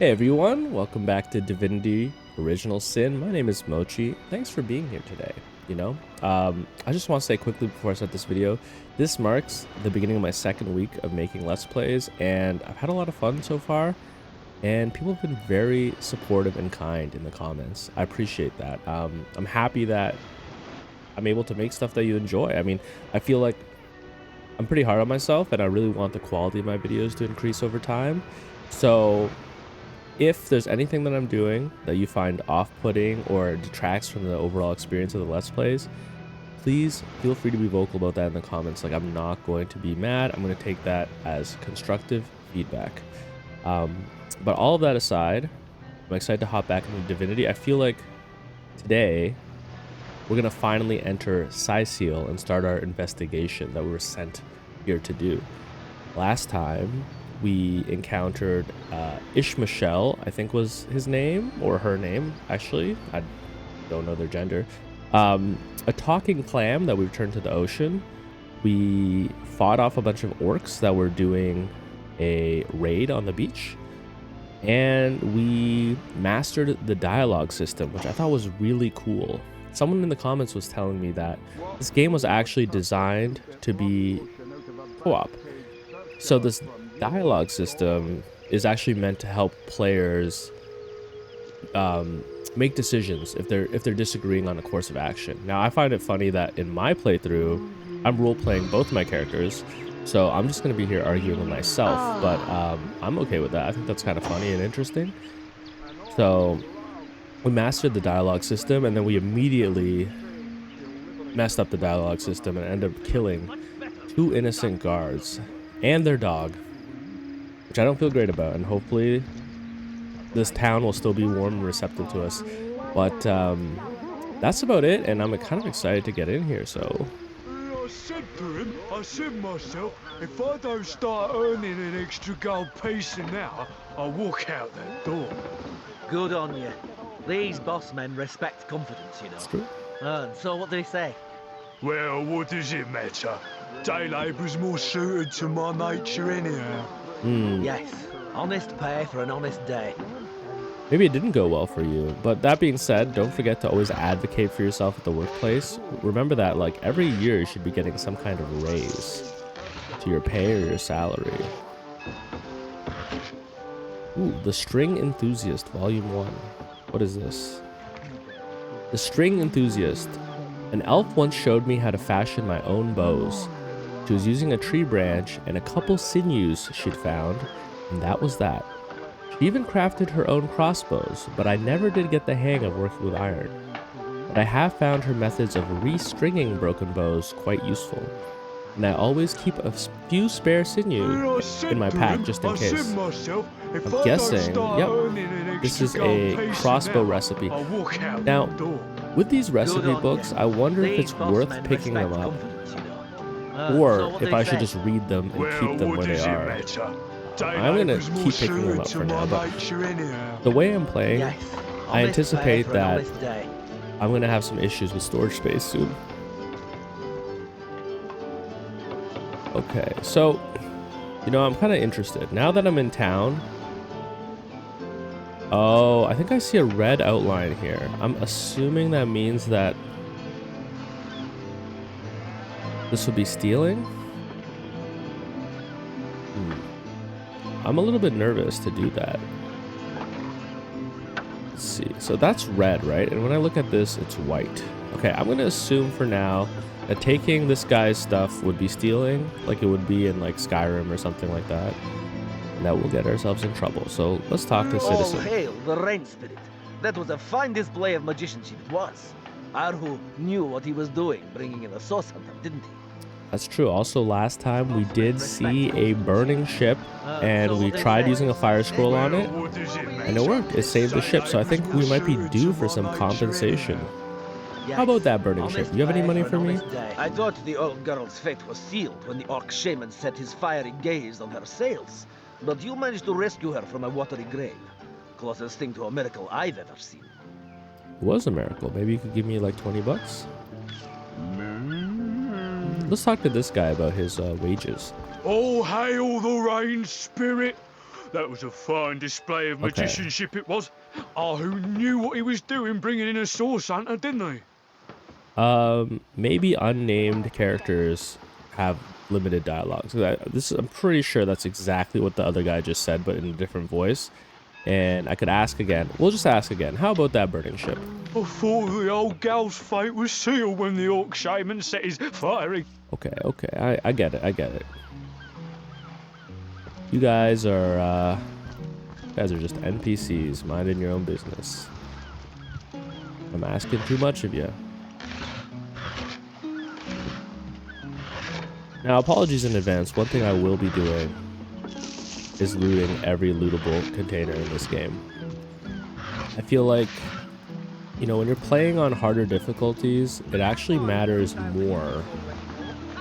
Hey everyone, welcome back to Divinity Original Sin. My name is Mochi. Thanks for being here today. I just want to say quickly before I start this video, this marks the beginning of my second week of making Let's Plays, and I've had a lot of fun so far, and people have been very supportive and kind in the comments. I appreciate that. I'm happy that I'm able to make stuff that you enjoy. I mean, I feel like I'm pretty hard on myself, and I really want the quality of my videos to increase over time. So if there's anything that I'm doing that you find off-putting or detracts from the overall experience of the Let's Plays, please feel free to be vocal about that in the comments. Like, I'm not going to be mad. I'm going to take that as constructive feedback. But all of that aside, I'm excited to hop back into Divinity. I feel like today we're going to finally enter Cyseal and start our investigation that we were sent here to do. Last time we encountered Ishmael, I think was his name, or her name, actually. I don't know their gender. A talking clam that we returned to the ocean. We fought off a bunch of orcs that were doing a raid on the beach. And we mastered the dialogue system, which I thought was really cool. Someone in the comments was telling me that this game was actually designed to be co-op. So this dialogue system is actually meant to help players make decisions if they're disagreeing on a course of action. Now, I find it funny that in my playthrough, I'm role-playing both my characters, so I'm just going to be here arguing with myself, but I'm okay with that. I think that's kind of funny and interesting. So we mastered the dialogue system, and then we immediately messed up the dialogue system and ended up killing 2 innocent guards and their dog, which I don't feel great about, and hopefully this town will still be warm and receptive to us. But that's about it, and I'm kind of excited to get in here. So I said myself, if I don't start earning an extra gold piece an hour, I'll walk out that door. Good on you. These boss men respect confidence, you know. it's true. So what did he say? Well, what does it matter? Day labour's more suited to my nature anyhow. Yes, honest pay for an honest day. Maybe it didn't go well for you, but that being said, don't forget to always advocate for yourself at the workplace. Remember that, like, every year you should be getting some kind of raise to your pay or your salary. Ooh, The String Enthusiast, Volume 1. What is this? The String Enthusiast. An elf once showed me how to fashion my own bows. She was using a tree branch and a couple sinews she'd found, and that was that. She even crafted her own crossbows, but I never did get the hang of working with iron. But I have found her methods of re-stringing broken bows quite useful, and I always keep a few spare sinew in my pack just in case. I'm guessing, yep, this is a crossbow recipe. Now, with these recipe books, I wonder if it's worth picking them up, or if I should just read them and keep them where they are. I'm gonna keep picking them up for now, but the way I'm playing, I anticipate that I'm gonna have some issues with storage space soon. Okay, so, I'm kind of interested. Now that I'm in town, oh, I think I see a red outline here. I'm assuming that means that this would be stealing? I'm a little bit nervous to do that. Let's see. So that's red, right? And when I look at this, it's white. Okay, I'm going to assume for now that taking this guy's stuff would be stealing, like it would be in like Skyrim or something like that. And that we'll get ourselves in trouble. So let's talk to Citizen. Oh, hail the rain spirit. That was a fine display of magicianship, it was. Arhu knew what he was doing, bringing in a source hunter, didn't he? That's true. Also, last time we did see a burning ship, and we tried using a fire scroll on it, and it worked. It saved the ship, so I think we might be due for some compensation. How about that burning ship? You have any money for me? I thought the old girl's fate was sealed when the orc shaman set his fiery gaze on her sails, but you managed to rescue her from a watery grave. Closest thing to a miracle I've ever seen. It was a miracle. Maybe you could give me like 20 bucks? Let's talk to this guy about his wages. Oh, hail the rain spirit! That was a fine display of Okay. magicianship it was. Oh, who knew what he was doing bringing in a source hunter, didn't he? Maybe unnamed characters have limited dialogue. So I'm pretty sure that's exactly what the other guy just said, but in a different voice. And I could ask again. We'll just ask again. How about that burning ship? I thought the old gal's fate was sealed when the orc shaman set his fiery. Okay, I get it, I get it. You guys are just NPCs, minding your own business. I'm asking too much of you. Now, apologies in advance. One thing I will be doing is looting every lootable container in this game. I feel like, you know, when you're playing on harder difficulties, it actually matters more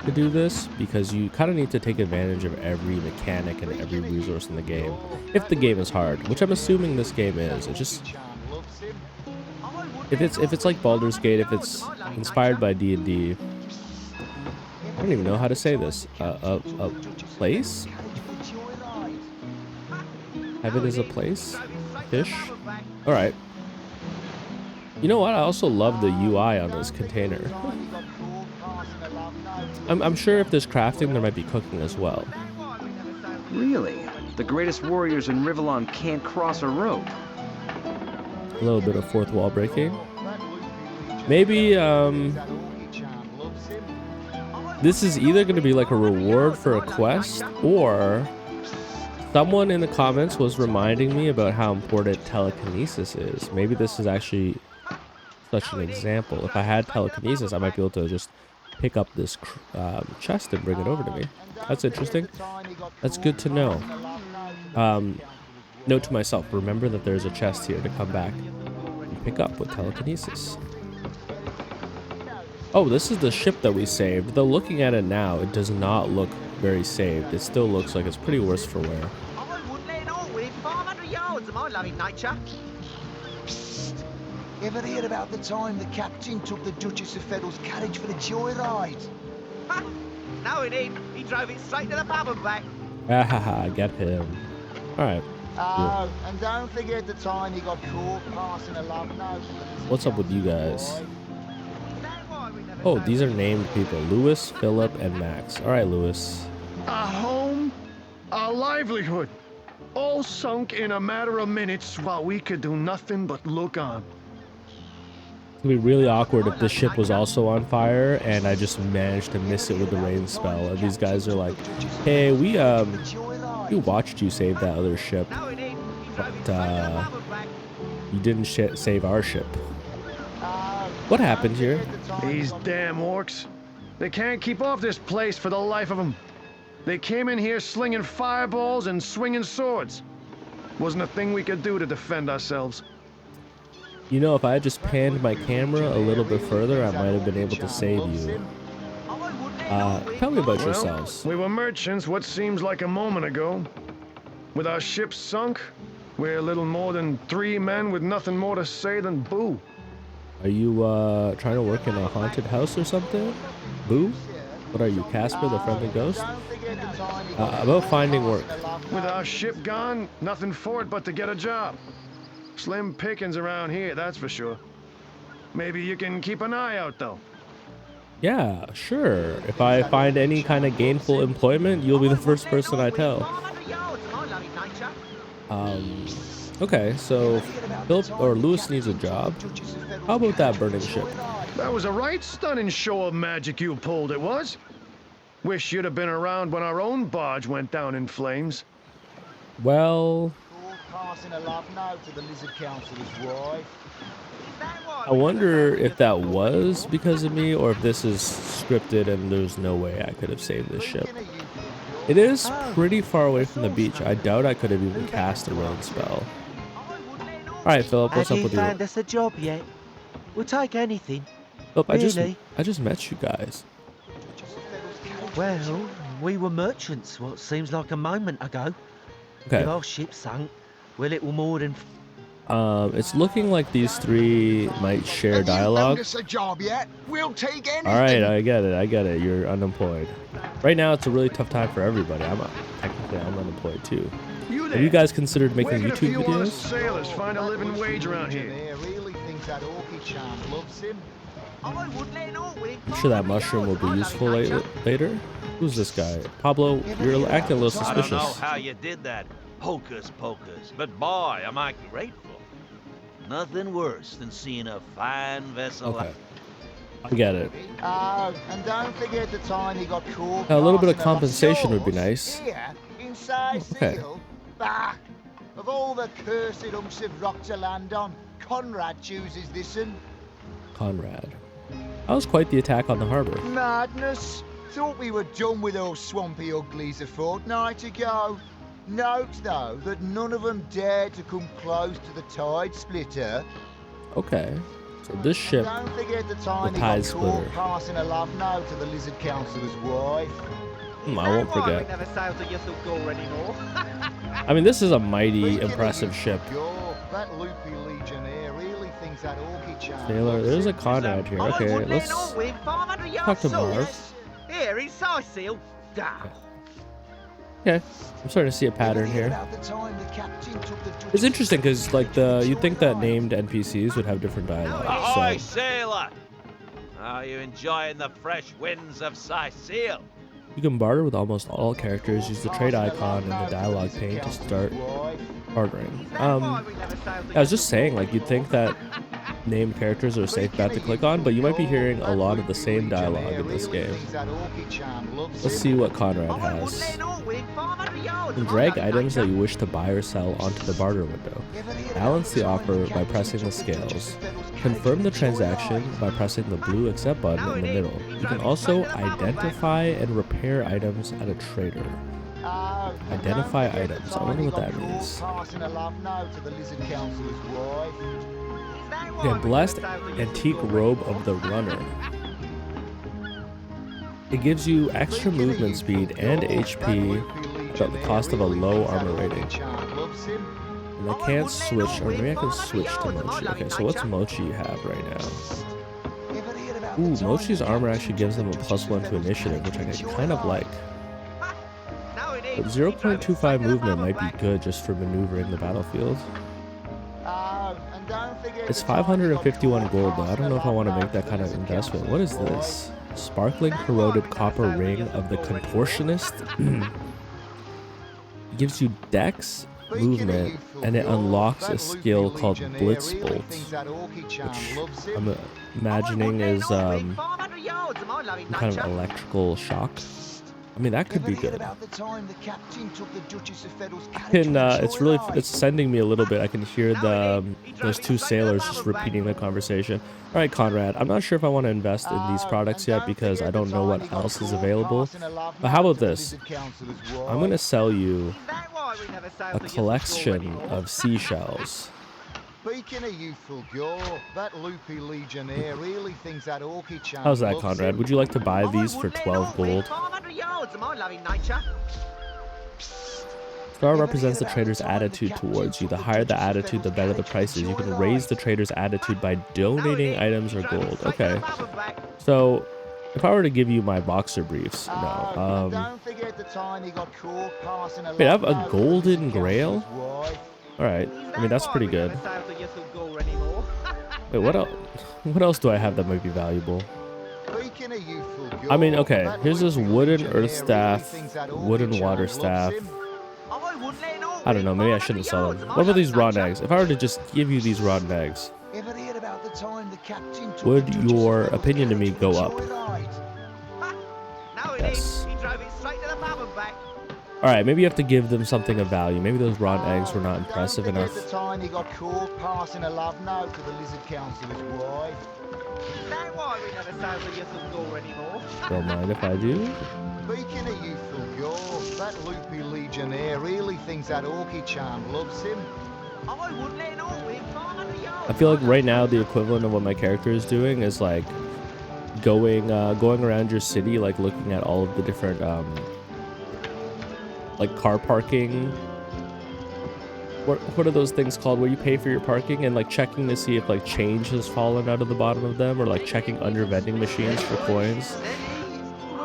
to do this because you kind of need to take advantage of every mechanic and every resource in the game. If the game is hard, which I'm assuming this game is. It just, if it's like Baldur's Gate, if it's inspired by D&D, I don't even know how to say this. A place? Heaven is a place? Fish? Alright. You know what? I also love the UI on this container. I'm sure if there's crafting, there might be cooking as well. Really? The greatest warriors in Rivellon can't cross a rope. A little bit of fourth wall breaking. Maybe, this is either going to be like a reward for a quest, or someone in the comments was reminding me about how important telekinesis is. Maybe this is actually such an example. If I had telekinesis, I might be able to just pick up this chest and bring it over to me. That's interesting. That's good to know. Note to myself, remember that there's a chest here to come back and pick up with telekinesis. Oh, this is the ship that we saved. Though looking at it now, it does not look very saved. It still looks like it's pretty worse for wear. Ever hear about the time the captain took the Duchess of Federal's carriage for the joyride? No, he didn't. He drove it straight to the pub and back. Ahaha, get him. Alright. Oh, and don't forget the time he got caught passing a love note. What's up with you guys? Oh, these are named people. Lewis, Philip, and Max. Alright, Lewis. A home, a livelihood, all sunk in a matter of minutes while we could do nothing but look on. It would be really awkward if the ship was also on fire and I just managed to miss it with the rain spell. And these guys are like, hey, we watched you save that other ship, but you didn't save our ship. What happened here? These damn orcs. They can't keep off this place for the life of them. They came in here slinging fireballs and swinging swords. Wasn't a thing we could do to defend ourselves. You know, if I had just panned my camera a little bit further, I might have been able to save you. Tell me about yourselves. We were merchants what seems like a moment ago. With our ship sunk, we're little more than 3 men with nothing more to say than boo. Are you trying to work in a haunted house or something? Boo? What are you, Casper the Friendly Ghost? About finding work. With our ship gone, nothing for it but to get a job. Slim pickings around here, that's for sure. Maybe you can keep an eye out, though. Yeah, sure. If I find any kind of gainful employment, you'll be the first person I tell. Okay, so Philip or Lewis needs a job. How about that burning ship? That was a right stunning show of magic you pulled, it was. Wish you'd have been around when our own barge went down in flames. Well, I wonder if that was because of me or if this is scripted and there's no way I could have saved this ship. It is pretty far away from the beach. I doubt I could have even cast a rain spell. Alright, Philip, what's up with you? Have you found us a job yet? We'll take anything. Philip, Really? I just met you guys. Well, we were merchants what seems like a moment ago. Okay. With our ship sunk, we're little more than... It's looking like these three might share dialogue. Have you found us a job yet? We'll take anything. Alright, I get it. You're unemployed. Right now, it's a really tough time for everybody. Technically, I'm unemployed too. Have you guys considered Where making can a few YouTube honest videos? sailors find a living wage around here? Really thinks that orchid charm loves him. I'm sure that mushroom will be useful later. Who's this guy? Pablo, you're acting a little I don't know suspicious. how you did that, hocus pocus, but boy, am I grateful. Nothing worse than seeing a fine vessel. Okay. I get it. Oh, and don't forget the time he got caught. A little bit of passing compensation would be aloft nice. Here, in Cyseal. Okay. Bah! Of all the cursed humps of rock to land on, Conrad chooses this one. Conrad. That was quite the attack on the harbor. Madness! Thought we were done with those swampy uglies a fortnight ago. Note, though, that none of them dared to come close to the tide splitter. Okay. So this ship, Don't forget the time the he got tide caught splitter. passing a love note to the lizard councillor's wife. I won't forget. never sail to Cyseal anymore. I mean, this is a mighty impressive ship. That loopy legionnaire really thinks that orchid charm. Sailor, there's a Conrad here. Okay, let's talk to Marv. Here in Cyseal. Okay, I'm starting to see a pattern here. It's interesting because, like, you'd think that named NPCs would have different dialogue. Ahoy, So sailor! Are you enjoying the fresh winds of Cyseal? you can barter with almost all characters. Use the trade icon in the dialogue pane to start bartering. I was just saying, like, you'd think that named characters are a safe bet to click on, but you might be hearing a lot of the same dialogue in this game. Let's see what Conrad has. You can drag items that you wish to buy or sell onto the barter window. Balance the offer by pressing the scales. Confirm the transaction by pressing the blue accept button in the middle. You can also identify and repair items at a trader. Identify items. I wonder what that means. Okay, blessed antique robe of the runner. It gives you extra movement speed and HP at the cost of a low armor rating. And I can't switch, or maybe I can switch to Mochi. Okay, so what's Mochi have right now? Ooh, Mochi's armor actually gives them a +1 to initiative, which I kind of like. But 0.25 movement might be good just for maneuvering the battlefield. It's 551 gold though. I don't know if I want to make that kind of investment. What is this? Sparkling corroded copper ring of the contortionist. It gives you dex, movement, and it unlocks a skill called Blitz Bolt, which I'm imagining is some kind of electrical shock. I mean, that could be good. It's sending me a little bit. I can hear those two sailors just repeating the conversation. All right, Conrad, I'm not sure if I want to invest in these products yet because I don't know what else is available. But how about this? I'm going to sell you a collection of seashells. Speaking of youthful gore, that loopy legionnaire really thinks that orchid charm. How's that, Conrad? Would you like to buy these for 12 gold? Star represents the trader's attitude towards you. The higher the attitude, the better the prices. You can raise the trader's attitude by donating items or gold. Okay. So, if I were to give you my boxer briefs, no. Wait, I have a golden grail? Alright, I mean, that's pretty good. Wait, what else? What else do I have that might be valuable? I mean, okay, here's this wooden earth staff, wooden water staff. I don't know, maybe I shouldn't sell them. What about these rotten eggs? If I were to just give you these rotten eggs, would your opinion of me go up? Yes. Alright, maybe you have to give them something of value. Maybe those rotten eggs were not impressive enough. Don't mind if I do. Speaking of youthful gore, that loopy legionnaire really thinks that orchid charm loves him. I feel like right now the equivalent of what my character is doing is like going around your city, like looking at all of the different like car parking. What are those things called where you pay for your parking and like checking to see if like change has fallen out of the bottom of them, or like checking under vending machines for coins.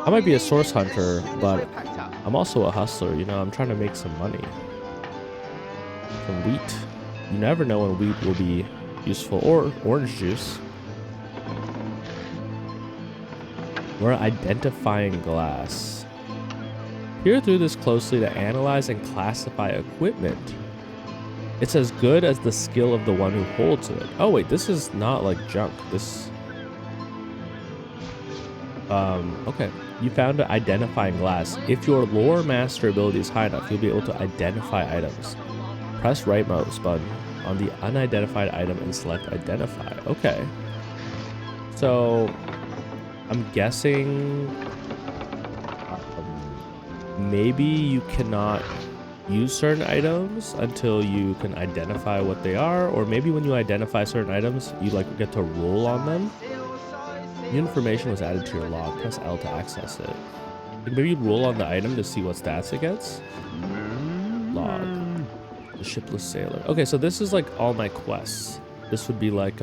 I might be a source hunter, but I'm also a hustler, you know, I'm trying to make some money. Some wheat. You never know when wheat will be useful. Or orange juice. We're identifying glass. Peer through this closely to analyze and classify equipment. It's as good as the skill of the one who holds it. Oh wait, this is not like junk. This... okay. You found an identifying glass. If your lore master ability is high enough, you'll be able to identify items. Press right mouse button on the unidentified item and select identify. Okay. So, I'm guessing maybe you cannot use certain items until you can identify what they are, or maybe when you identify certain items, you like get to roll on them. New information was added to your log. Press L to access it. Like maybe you roll on the item to see what stats it gets. Log. The shipless sailor. Okay, so this is like all my quests. This would be like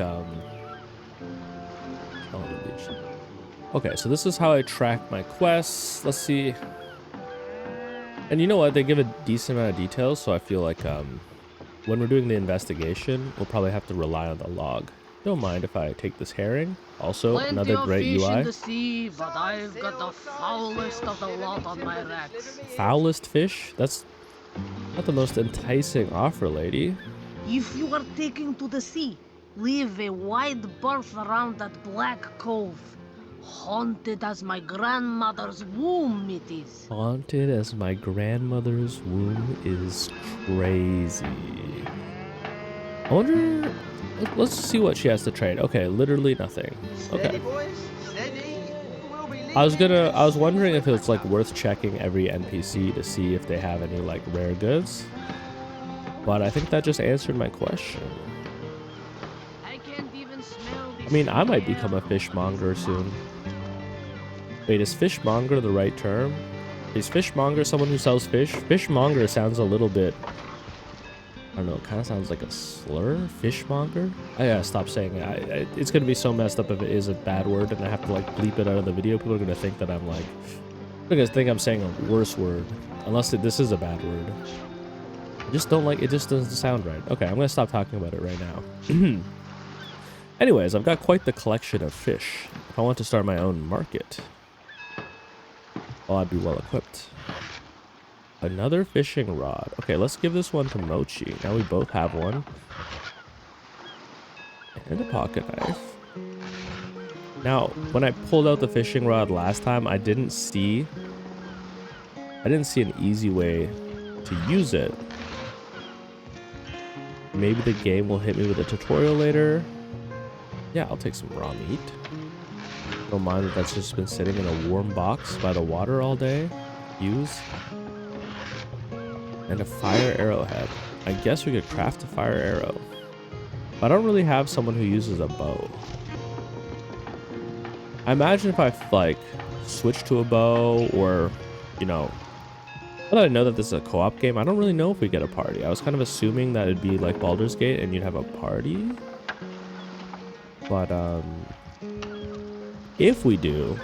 okay, so this is how I track my quests. Let's see. And you know what? They give a decent amount of details, so I feel like when we're doing the investigation, we'll probably have to rely on the log. Don't mind if I take this herring. Also, another great UI. In the sea, but I've got the foulest of the lot on my racks. Foulest fish? That's not the most enticing offer, lady. If you are taking to the sea, leave a wide berth around that black cove. Haunted as my grandmother's womb it is. Haunted as my grandmother's womb is crazy. I wonder... Let's see what she has to trade. Okay, literally nothing. Okay. I was wondering if it's like worth checking every NPC to see if they have any like rare goods. But I think that just answered my question. I can't even smell I mean, I might become a fishmonger soon. Wait, is fishmonger the right term? Is fishmonger someone who sells fish? Fishmonger sounds a little bit... I don't know, it kind of sounds like a slur? Fishmonger? I gotta stop saying it. It's gonna be so messed up if it is a bad word and I have to like bleep it out of the video. People are gonna think that I'm like... They're gonna think I'm saying a worse word. Unless this is a bad word. I just don't like... It just doesn't sound right. Okay, I'm gonna stop talking about it right now. Anyways, I've got quite the collection of fish. If I want to start my own market, well, I'd be well equipped. Another fishing rod. Okay, let's give this one to Mochi. Now we both have one. And a pocket knife. Now, when I pulled out the fishing rod last time, I didn't see an easy way to use it. Maybe the game will hit me with a tutorial later. Yeah, I'll take some raw meat. Don't mind that that's just been sitting in a warm box by the water all day. Use. And a fire arrowhead. I guess we could craft a fire arrow. But I don't really have someone who uses a bow. I imagine if I like switch to a bow, or, you know, now that I know that this is a co-op game, I don't really know if we get a party. I was kind of assuming that it'd be like Baldur's Gate and you'd have a party. But if we do,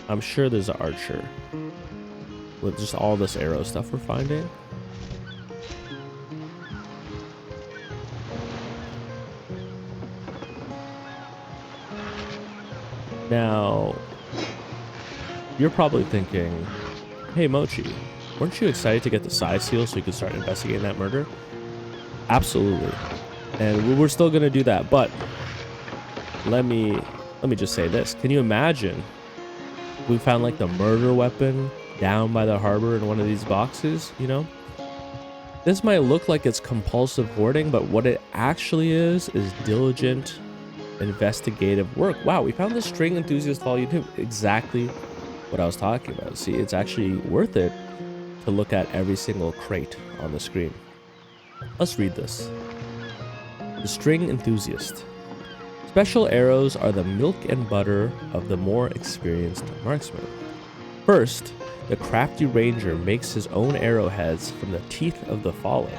I'm sure there's an archer with just all this arrow stuff we're finding. Now, you're probably thinking, hey Mochi, weren't you excited to get the Cyseal so you could start investigating that murder? Absolutely. And we're still gonna do that, but let me just say this. Can you imagine we found like the murder weapon down by the harbor in one of these boxes, you know? This might look like it's compulsive hoarding, but what it actually is diligent investigative work. Wow, we found the String Enthusiast Volume 2. Exactly what I was talking about. See, it's actually worth it to look at every single crate on the screen. Let's read this. The String Enthusiast. Special arrows are the milk and butter of the more experienced marksman. First, the crafty ranger makes his own arrowheads from the teeth of the fallen.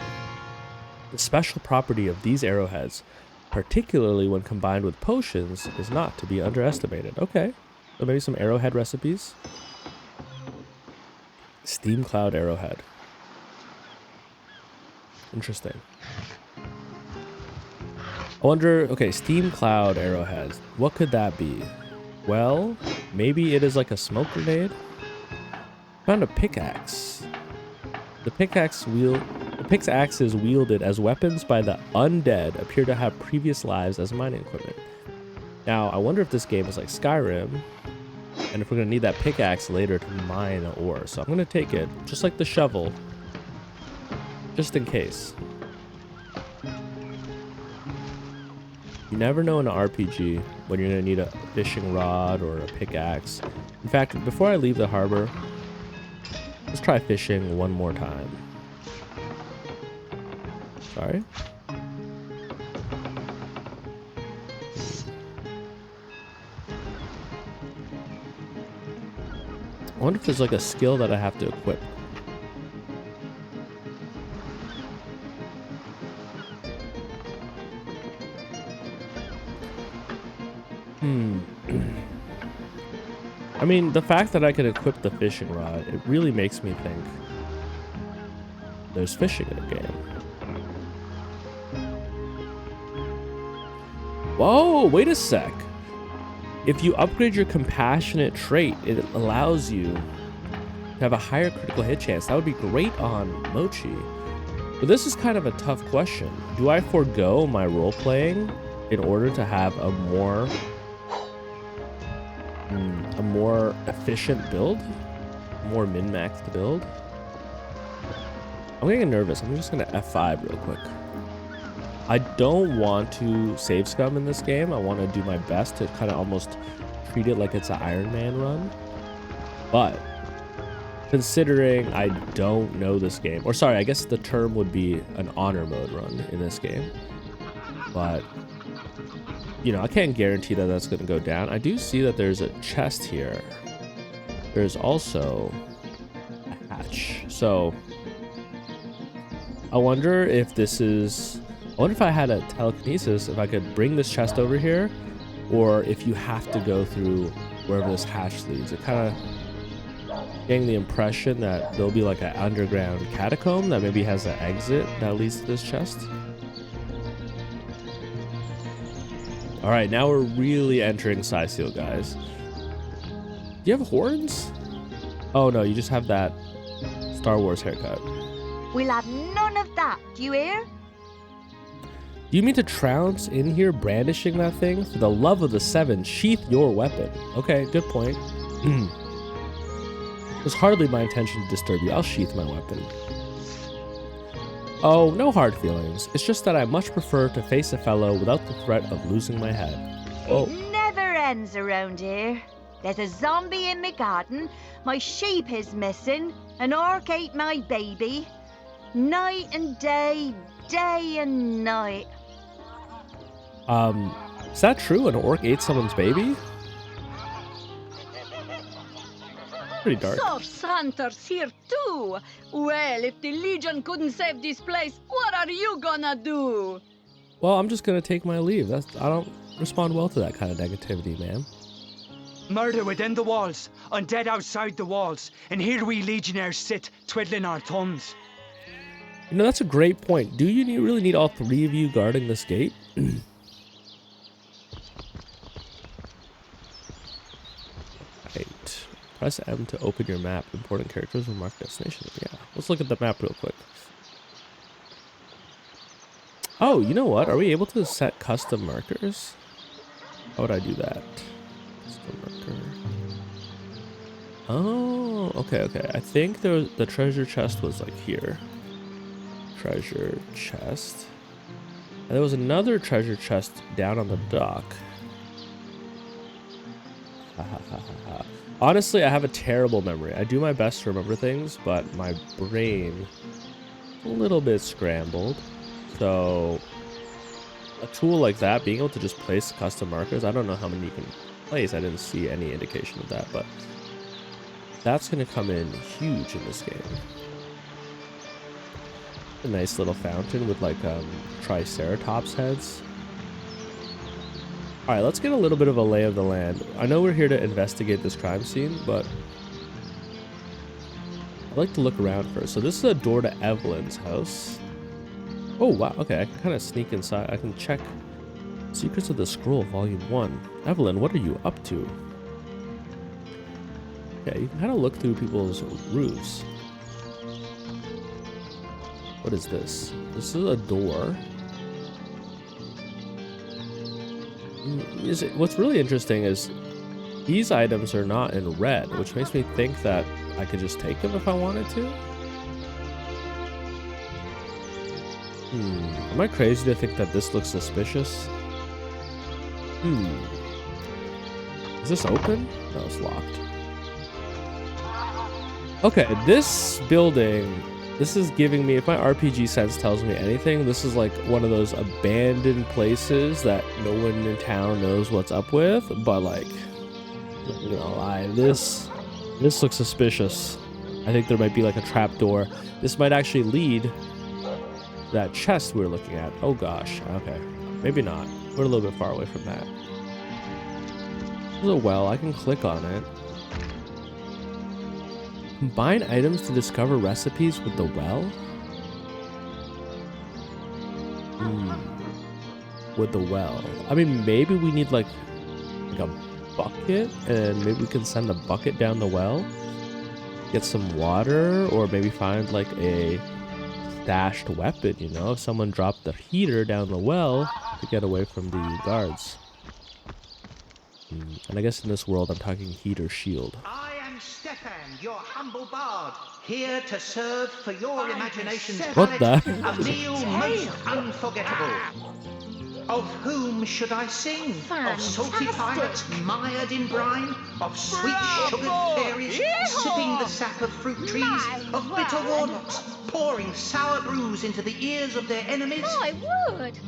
The special property of these arrowheads, particularly when combined with potions, is not to be underestimated. Okay, so maybe some arrowhead recipes. Steam Cloud Arrowhead. Interesting. I wonder, okay, Steam Cloud arrowheads. What could that be? Well, maybe it is like a smoke grenade. Found a pickaxe. The pickaxe is wielded as weapons by the undead, appear to have previous lives as mining equipment. Now, I wonder if this game is like Skyrim, and if we're gonna need that pickaxe later to mine ore. So I'm gonna take it, just like the shovel, just in case. You never know in an RPG when you're gonna need a fishing rod or a pickaxe. In fact, before I leave the harbor, let's try fishing one more time. Sorry. I wonder if there's like a skill that I have to equip. I mean, the fact that I could equip the fishing rod, it really makes me think there's fishing in the game. Whoa, wait a sec. If you upgrade your compassionate trait, it allows you to have a higher critical hit chance. That would be great on Mochi. But this is kind of a tough question. Do I forego my role playing in order to have a more efficient build, more min-maxed build? I'm getting nervous. I'm just gonna F5 real quick. I don't want to save scum in this game. I want to do my best to kind of almost treat it like it's an Iron Man run. But considering I don't know this game, or sorry, I guess the term would be an honor mode run in this game. But you know, I can't guarantee that that's going to go down. I do see that there's a chest here. There's also a hatch. So I wonder if this is... I wonder if I had a telekinesis, if I could bring this chest over here, or if you have to go through wherever this hatch leads. It kind of getting the impression that there'll be like an underground catacomb that maybe has an exit that leads to this chest. All right, now we're really entering Cyseal, guys. Do you have horns? Oh no, you just have that Star Wars haircut. We'll have none of that, do you hear? Do you mean to trounce in here brandishing that thing? For the love of the seven, sheath your weapon. Okay, good point. It was hardly my intention to disturb you. I'll sheath my weapon. Oh, no hard feelings. It's just that I much prefer to face a fellow without the threat of losing my head. Oh. It never ends around here. There's a zombie in my garden, my sheep is missing, an orc ate my baby. Night and day, day and night. Is that true? An orc ate someone's baby? Pretty dark. So Santa's here too. Well, if the Legion couldn't save this place, what are you gonna do? Well, I'm just gonna take my leave. I don't respond well to that kind of negativity, man. Murder within the walls, undead outside the walls, and here we Legionnaires sit, twiddling our thumbs. You know, that's a great point. Do you really need all three of you guarding this gate? Right. Press M to open your map. Important characters will mark destination. Yeah, let's look at the map real quick. Oh, you know what? Are we able to set custom markers? How would I do that? Custom marker. Oh, okay. I think the treasure chest was like here. Treasure chest. And there was another treasure chest down on the dock. Honestly, I have a terrible memory. I do my best to remember things, but my brain a little bit scrambled. So a tool like that, being able to just place custom markers, I don't know how many you can place. I didn't see any indication of that, but that's going to come in huge in this game. A nice little fountain with like triceratops heads. All right, let's get a little bit of a lay of the land. I know we're here to investigate this crime scene, but I'd like to look around first. So this is a door to Evelyn's house. Oh, wow. Okay, I can kind of sneak inside. I can check Secrets of the Scroll, Volume 1. Evelyn, what are you up to? Okay, you can kind of look through people's roofs. What is this? This is a door. What's really interesting is these items are not in red, which makes me think that I could just take them if I wanted to. Am I crazy to think that this looks suspicious? Is this open? No, it's locked. Okay, this building, this is giving me, if my RPG sense tells me anything, this is like one of those abandoned places that no one in town knows what's up with, but like, I'm not gonna lie, this looks suspicious. I think there might be like a trap door. This might actually lead to that chest we were looking at. Oh gosh, okay. Maybe not. We're a little bit far away from that. There's a well, I can click on it. Combine items to discover recipes with the well? With the well. I mean, maybe we need like a bucket, and maybe we can send a bucket down the well. Get some water, or maybe find like a stashed weapon, you know? If someone dropped the heater down the well to get away from the guards. And I guess in this world, I'm talking heater shield. I am Stefan, your humble bard, here to serve for your imagination's What palate the? a meal most unforgettable. Of whom should I sing? Of salty pirates mired in brine? Of sweet sugared fairies sipping the sap of fruit trees? Of bitter warlocks pouring sour brews into the ears of their enemies? My word!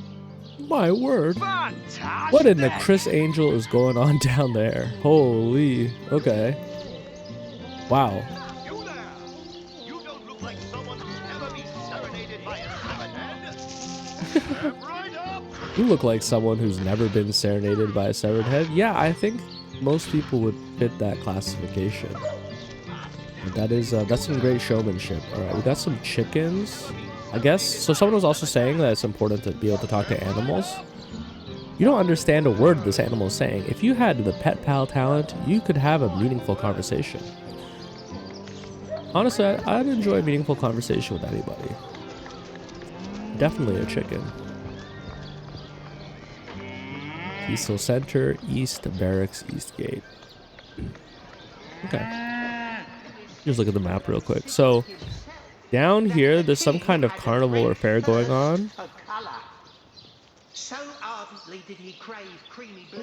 My word. Fantastic! What in the Chris Angel is going on down there? Holy. Okay. Wow. You there! You don't look like someone who's ever been serenaded by a severed head. Step right up! You look like someone who's never been serenaded by a severed head. Yeah, I think most people would fit that classification. That is, that's some great showmanship. All right, we got some chickens. I guess, so someone was also saying that it's important to be able to talk to animals. You don't understand a word this animal is saying. If you had the pet pal talent, you could have a meaningful conversation. Honestly, I'd enjoy a meaningful conversation with anybody. Definitely a chicken. Cyseal Center, East Barracks, East Gate. Okay. Just look at the map real quick. So, down here, there's some kind of carnival or fair going on.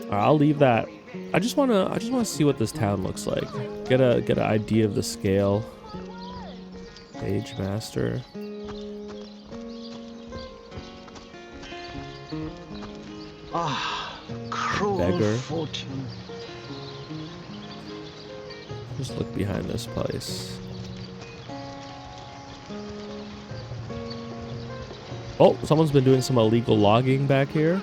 Alright, I'll leave that. I just wanna see what this town looks like. Get an idea of the scale. Page Master. Cruel Beggar. fortune. Just look behind this place. Oh, someone's been doing some illegal logging back here.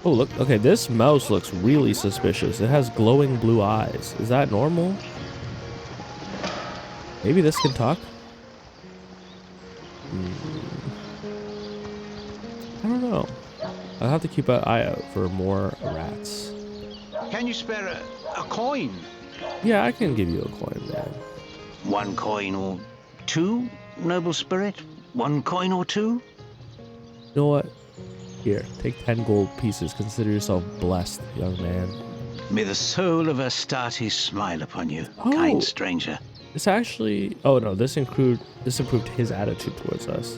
Oh, look. Okay, this mouse looks really suspicious. It has glowing blue eyes. Is that normal? Maybe this can talk? I don't know. I'll have to keep an eye out for more rats. Can you spare a coin? Yeah, I can give you a coin, man. 1 coin or 2, noble spirit? 1 coin or 2? You know what? Here, take 10 gold pieces. Consider yourself blessed, young man. May the soul of Astarte smile upon you, kind stranger. This actually... Oh, no. This improved his attitude towards us.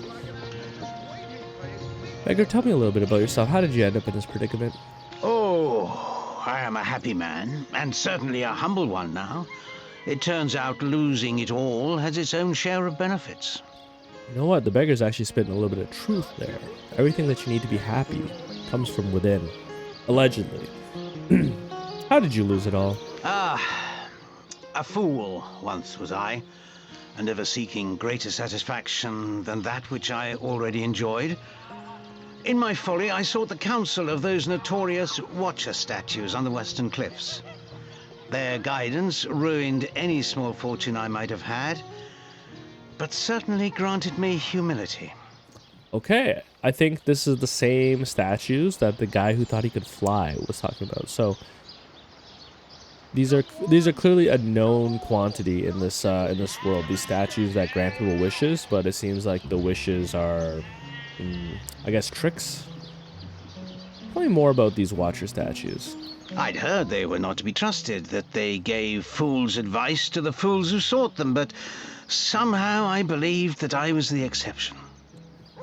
Beggar, tell me a little bit about yourself. How did you end up in this predicament? Oh, I am a happy man, and certainly a humble one now. It turns out losing it all has its own share of benefits. You know what? The beggar's actually spitting a little bit of truth there. Everything that you need to be happy comes from within. Allegedly. How did you lose it all? A fool once was I, and ever seeking greater satisfaction than that which I already enjoyed. In my folly, I sought the counsel of those notorious Watcher statues on the western cliffs. Their guidance ruined any small fortune I might have had. but certainly granted me humility. Okay, I think this is the same statues that the guy who thought he could fly was talking about. So these are clearly a known quantity in this world. These statues that grant people wishes, but it seems like the wishes are, I guess, tricks. Tell me more about these Watcher statues. I'd heard they were not to be trusted, that they gave fools advice to the fools who sought them, but somehow I believed that I was the exception.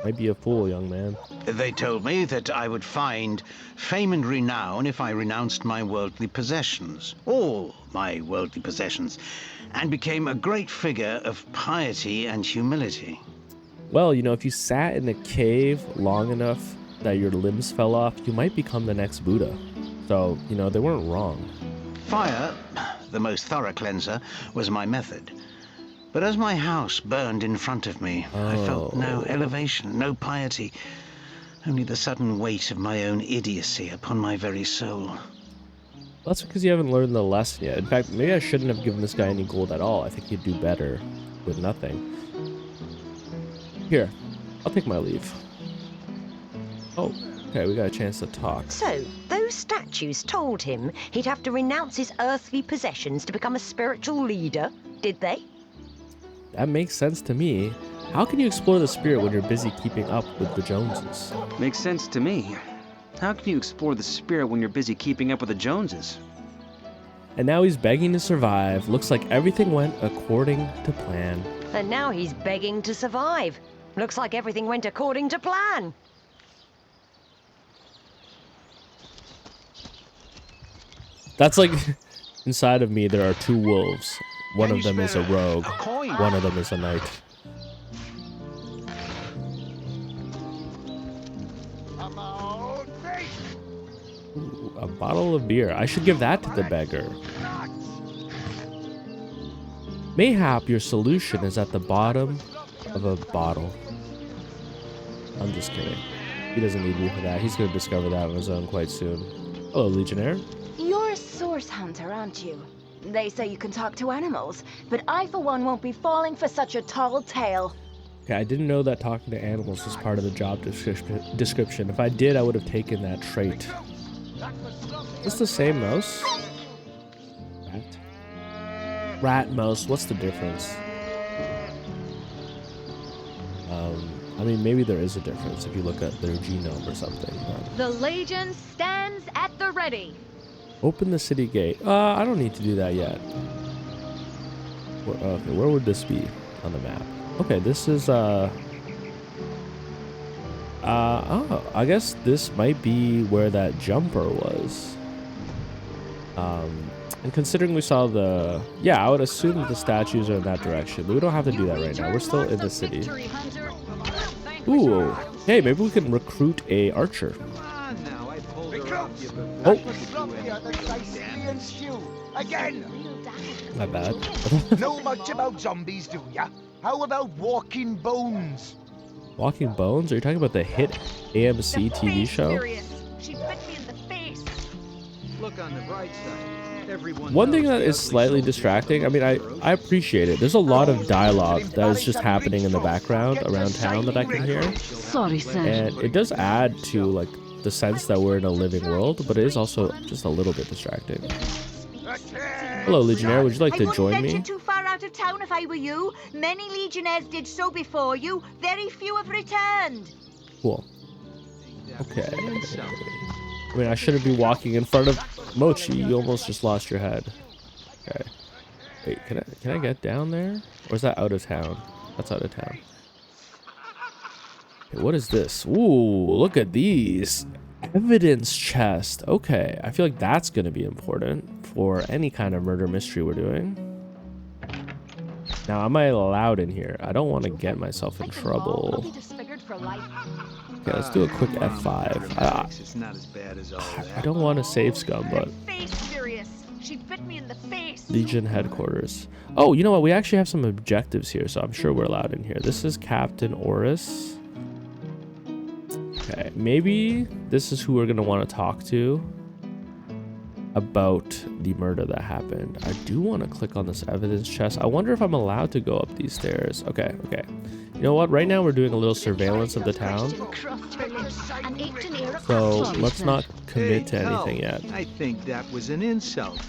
Might be a fool, young man. They told me that I would find fame and renown if I renounced my worldly possessions, all my worldly possessions, and became a great figure of piety and humility. Well, you know, if you sat in a cave long enough that your limbs fell off, you might become the next Buddha. So, you know, they weren't wrong. Fire, the most thorough cleanser, was my method. But as my house burned in front of me, I felt no elevation, no piety, only the sudden weight of my own idiocy upon my very soul. That's because you haven't learned the lesson yet. In fact, maybe I shouldn't have given this guy any gold at all. I think he'd do better with nothing. Here, I'll take my leave. Oh, okay, we got a chance to talk. So, those statues told him he'd have to renounce his earthly possessions to become a spiritual leader, did they? That makes sense to me. How can you explore the spirit when you're busy keeping up with the Joneses? Makes sense to me. How can you explore the spirit when you're busy keeping up with the Joneses? And now he's begging to survive. Looks like everything went according to plan. And now he's begging to survive. Looks like everything went according to plan. That's like, inside of me there are two wolves. One of them is a rogue. One of them is a knight. Ooh, a bottle of beer. I should give that to the beggar. Mayhap your solution is at the bottom of a bottle. I'm just kidding. He doesn't need me for that. He's going to discover that on his own quite soon. Hello, Legionnaire. You're a source hunter, aren't you? They say you can talk to animals, but I for one won't be falling for such a tall tale. Okay, I didn't know that talking to animals was part of the job description. If I did, I would have taken that trait. It's the same mouse. Rat mouse, what's the difference? I mean, maybe there is a difference if you look at their genome or something. The Legion stands at the ready. Open the city gate. I don't need to do that yet. Okay, where would this be on the map? Okay, this is, oh, I guess this might be where that jumper was. And considering we saw the, yeah, I would assume that the statues are in that direction, but we don't have to do that right now. We're still in the city. Ooh, hey, maybe we can recruit a archer. Oh. Again. My bad. Know much about zombies, do ya? How about walking bones? Walking Bones? Are you talking about the hit AMC TV show? She bit me in the face. Look on the bright side. One thing that is slightly distracting, I mean, I appreciate it. There's a lot of dialogue that is just happening in the background around town that I can hear. Sorry, sir. And it does add to, like, the sense that we're in a living world, but it is also just a little bit distracting. Hello, Legionnaire. Would you like to join I wouldn't me? venture too far out of town if I were you. Many legionnaires did so before you. Very few have returned. Cool. Okay. I mean, I shouldn't be walking in front of Mochi. You almost just lost your head. Okay. Wait, can I get down there? Or is that out of town? That's out of town. Okay, what is this? Ooh, look at these. Evidence chest. Okay, I feel like that's going to be important for any kind of murder mystery we're doing. Now, am I allowed in here? I don't want to get myself in trouble. Okay, let's do a quick F5. I don't want to save scum, but... She bit me in the face. Legion headquarters. Oh, you know what? We actually have some objectives here, so I'm sure we're allowed in here. This is Captain Oris. Okay, maybe this is who we're going to want to talk to. about the murder that happened. I do want to click on this evidence chest. I wonder if I'm allowed to go up these stairs. Okay. You know what? Right now we're doing a little surveillance of the town. So let's not commit to anything yet. I think that was an insult.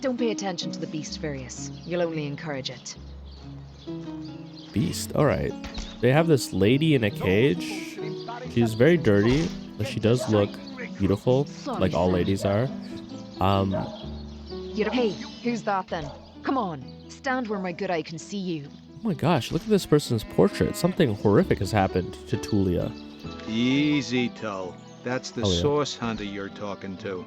Don't pay attention to the beast, Various. You'll only encourage it. Beast. All right. They have this lady in a cage. She's very dirty, but she does look beautiful, like all ladies are. Hey, who's that then? Come on, stand where my good eye can see you. Oh my gosh, look at this person's portrait. Something horrific has happened to Tulia. Easy, Tull. That's the Oh, yeah. source hunter you're talking to.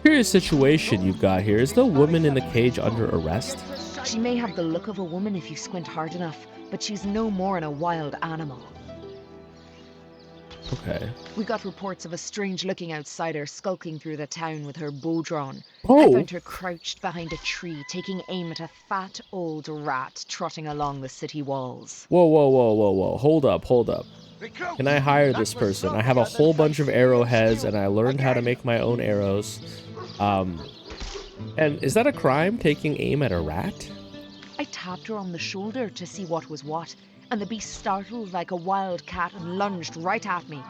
Curious situation you've got here. Is the woman in the cage under arrest? She may have the look of a woman if you squint hard enough, but she's no more than a wild animal. Okay. We got reports of a strange-looking outsider skulking through the town with her bow drawn. Oh. I found her crouched behind a tree, taking aim at a fat old rat trotting along the city walls. Whoa. Hold up. Can I hire this person? I have a whole bunch of arrowheads and I learned how to make my own arrows. And is that a crime, taking aim at a rat? I tapped her on the shoulder to see what was what, and the beast startled like a wild cat and lunged right at me.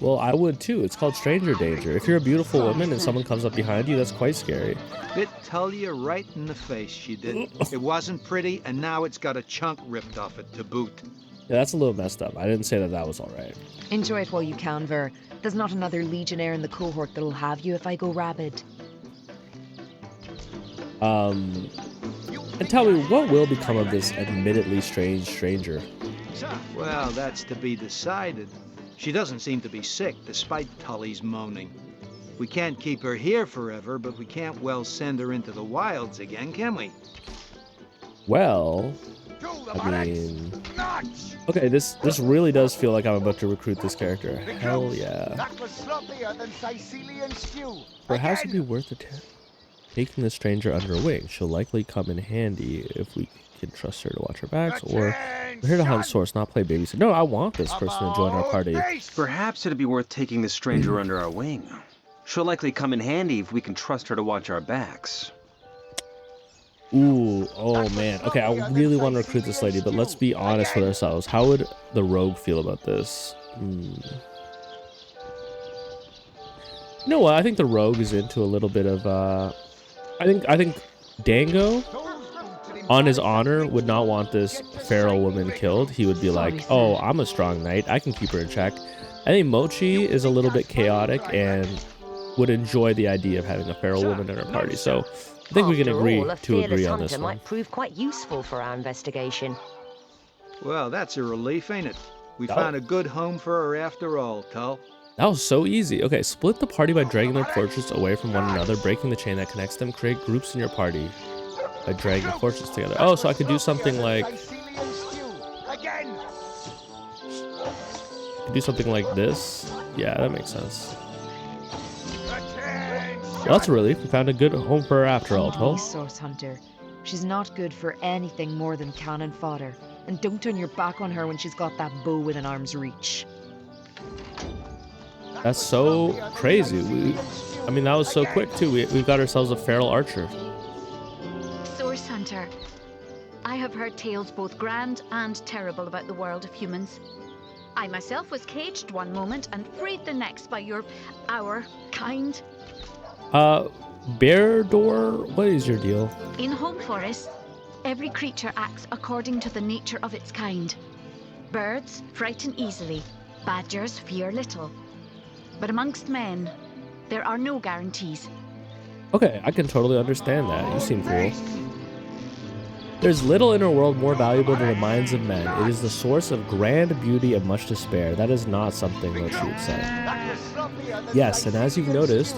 Well, I would too. It's called stranger danger. If you're a beautiful woman and someone comes up behind you, that's quite scary. It tell you right in the face, she did. It wasn't pretty, and now it's got a chunk ripped off it to boot. Yeah, that's a little messed up. I didn't say that was all right. Enjoy it while you can, Ver. There's not another legionnaire in the cohort that'll have you if I go rabid. And tell me, what will become of this admittedly strange stranger? Well, that's to be decided. She doesn't seem to be sick, despite Tully's moaning. We can't keep her here forever, but we can't well send her into the wilds again, can we? Well, I mean... Okay, this really does feel like I'm about to recruit this character. Hell yeah. That was sloppier than Cysealian stew. Perhaps it'd be worth it taking the stranger under a wing. She'll likely come in handy if we can trust her to watch her backs, or we're here to hunt source, not play babysitter. No, I want this person to join our party. Perhaps it'd be worth taking the stranger under our wing. She'll likely come in handy if we can trust her to watch our backs. Ooh, oh man. Okay, I really want to recruit this lady, but let's be honest with ourselves. How would the rogue feel about this? You know what? I think the rogue is into a little bit of I think Dango, on his honor, would not want this feral woman killed. He would be like, oh, I'm a strong knight, I can keep her in check. I think Mochi is a little bit chaotic and would enjoy the idea of having a feral woman in her party. So I think we can agree on this one. Might prove quite useful for our investigation. Well, that's a relief, ain't it? We found a good home for her after all, Tull. That was so easy. Okay, split the party by dragging their portraits away from one another, breaking the chain that connects them. Create groups in your party by dragging portraits together. Oh, so I could do something like... do something like this. Yeah, that makes sense. Well, that's a relief. We found a good home for her after all, Tull. Source hunter. She's not good for anything more than cannon fodder. And don't turn your back on her when she's got that bow within arm's reach. That's so crazy. I mean, that was so quick too. We've got ourselves a feral archer. Source hunter. I have heard tales both grand and terrible about the world of humans. I myself was caged one moment and freed the next by our kind. Bear door, what is your deal? In home forests, every creature acts according to the nature of its kind. Birds frighten easily, badgers fear little. But amongst men, there are no guarantees. Okay, I can totally understand that. You seem cool. There's little in our world more valuable than the minds of men. It is the source of grand beauty and much despair. That is not something Mochi would say. Yes, and as you've noticed,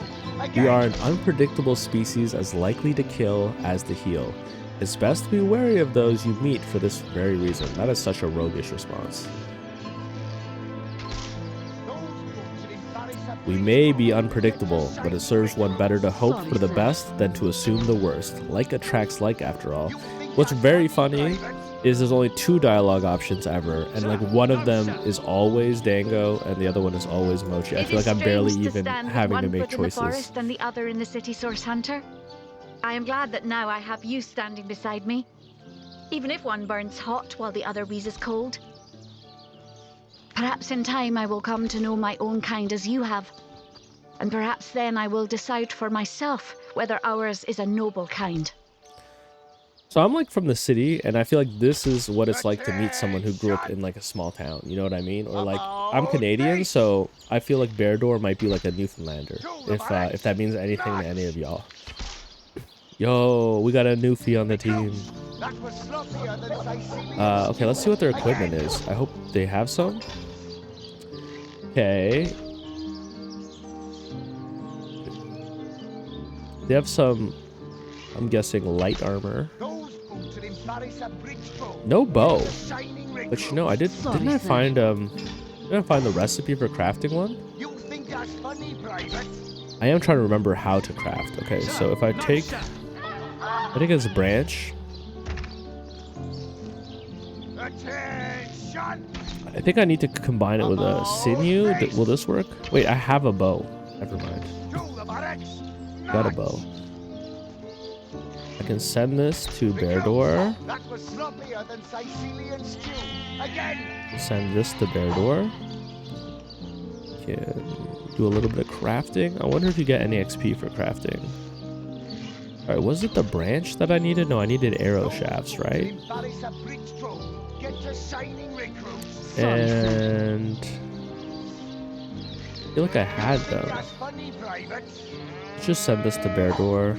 we are an unpredictable species as likely to kill as to heal. It's best to be wary of those you meet for this very reason. That is such a roguish response. We may be unpredictable, but it serves one better to hope for the best than to assume the worst. Like attracts like, after all. What's very funny is there's only 2 dialogue options ever, and like one of them is always Dango and the other one is always Mochi. I feel like I'm barely even having to make choices. One foot in the forest and the other in the city, Source Hunter. I am glad that now I have you standing beside me, even if one burns hot while the other wheezes cold. Perhaps in time I will come to know my own kind as you have, and perhaps then I will decide for myself whether ours is a noble kind. So I'm like from the city, and I feel like this is what it's like to meet someone who grew up in like a small town. You know what I mean? Or like I'm Canadian, so I feel like Beardor might be like a Newfoundlander, if that means anything to any of y'all. Yo, we got a Newfie on the team. Okay, let's see what their equipment is. I hope they have some. Okay. They have some, I'm guessing, light armor. No bow. But you know, didn't I find the recipe for crafting one? I am trying to remember how to craft. Okay, so if I take it's a branch. I think I need to combine it with a sinew. Will this work? Wait, I have a bow. Never mind. Got a bow. I can send this to Beardor. Send this to Beardor. Can do a little bit of crafting. I wonder if you get any XP for crafting. Alright, was it the branch that I needed? No, I needed arrow shafts, right? And I feel like I had them. Let's just send this to Beardor.